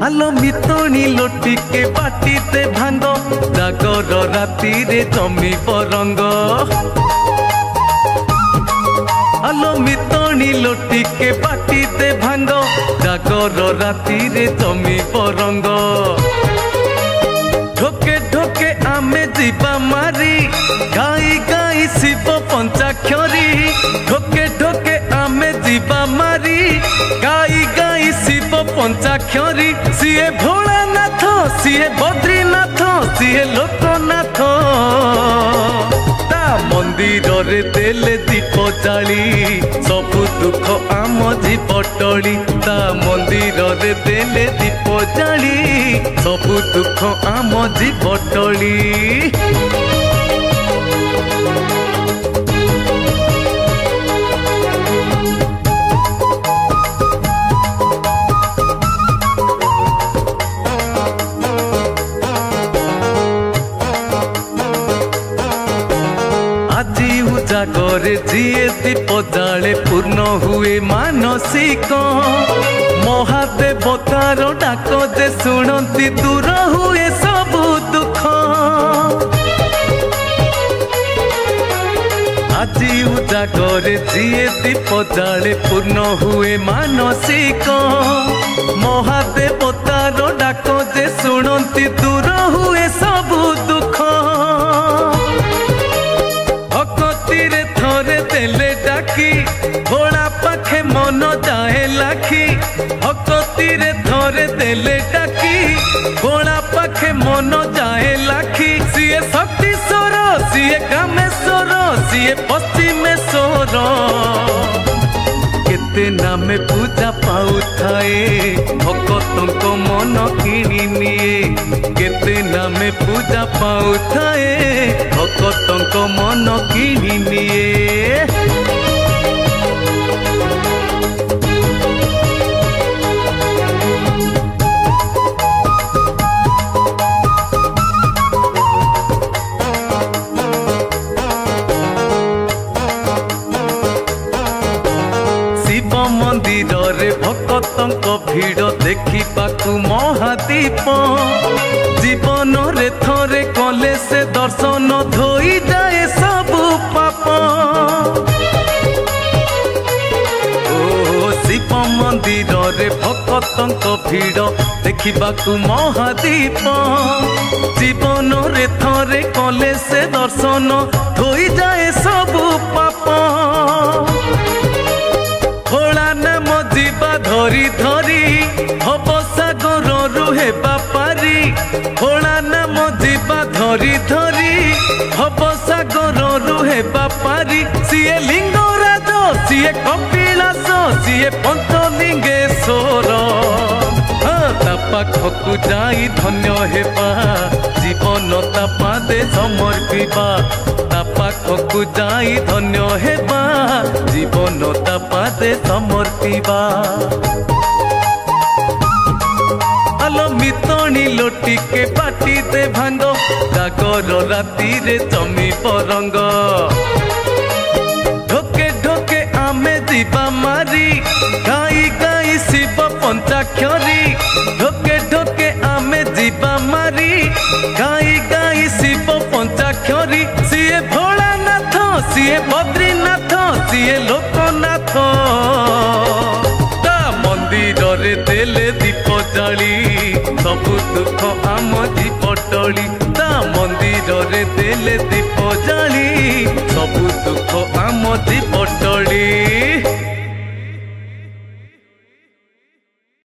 आलो मितोणी लोटी के बाटीते भांग जागर राती रे जमी रंग। आलो मितोणी लोटी के बाटीते भांग जागर राती रे जमी रंग। ढोके ढोके आमे जीवा मारी गाई गाई शिव पंचाक्षरी। ढोके ढोके आमे जीवा मारी गाई गाई शिव पंचाक्षरी। सीए भोलानाथ सीए बद्रीनाथ सीए लोकनाथ ता मंदिर रे देले दीप जाली सबु दुख आम जीव टली। ता मंदिर रे देले दीप जाली सबु दुख आम जीव टली। जागरे जिए दीप जाले पूर्ण हुए मानसिक। महादेवतार डाक जे शुणती दूर हुए सबु दुख। আজি उजागरे जिए दीप जाले पूर्ण हुए मानसिक। महादेवतार डाक जे शुणती दूर हुए सबु दुख। भक्तिरे थरे देले डाकी भोला पाखे मन जाए लाखी। भक्तिरे थरे देले डाकी भोला पाखे मन जाए लाखी। सीए शक्तिश्वर सीए कामेश्वर सीए पश्चिमेश्वर केते नामे पूजा पाउथाए भक्तों को मन किणी निए। केते नामे पूजा पाउथाए भक्तों को मन किणी निए। मंदिर रे भक्तों भीड़ देखा महादीप। जीवन रे थरे कले से दर्शन धोई जाए सबु पाप। ओ शिव मंदिर रे भक्तों भीड़ देखा महादीप। जीवन रे थरे कले से दर्शन धोई जाए सबु पाप। भोला नाम जीवा धरी धरी हब सागर रुहे बापारी। भोला नाम जीवा धरी धरी हब सागर रुहे बापारी। सीए लिंगराज सीए कपिलास सीए पंचलिंगेश्वर ता पाखकु जाई धन्य हेबा जीवन ता पादे समर्पिबा। ता पाखकु जाई धन्य हेबा जीवन ता पादे समर्पिबा। आलो मितोणी लोटी के बाटी दे भांग जागर राती रे जमी रंग। ढोके ढोके आमे जीवा मारी गाई गाई शिव पंचाक्षरी। ढोके ढोके आमे जीवा मारी गाई गाई शिव पंचाक्षरी। सीए भोलानाथ सीए बद्रीनाथ सीए लोकनाथ ता मंदिर रे देले दीप जाली सबु दुख आम जीव टली। ता मंदिर रे देले दीप जाली सबु दुख आम जीव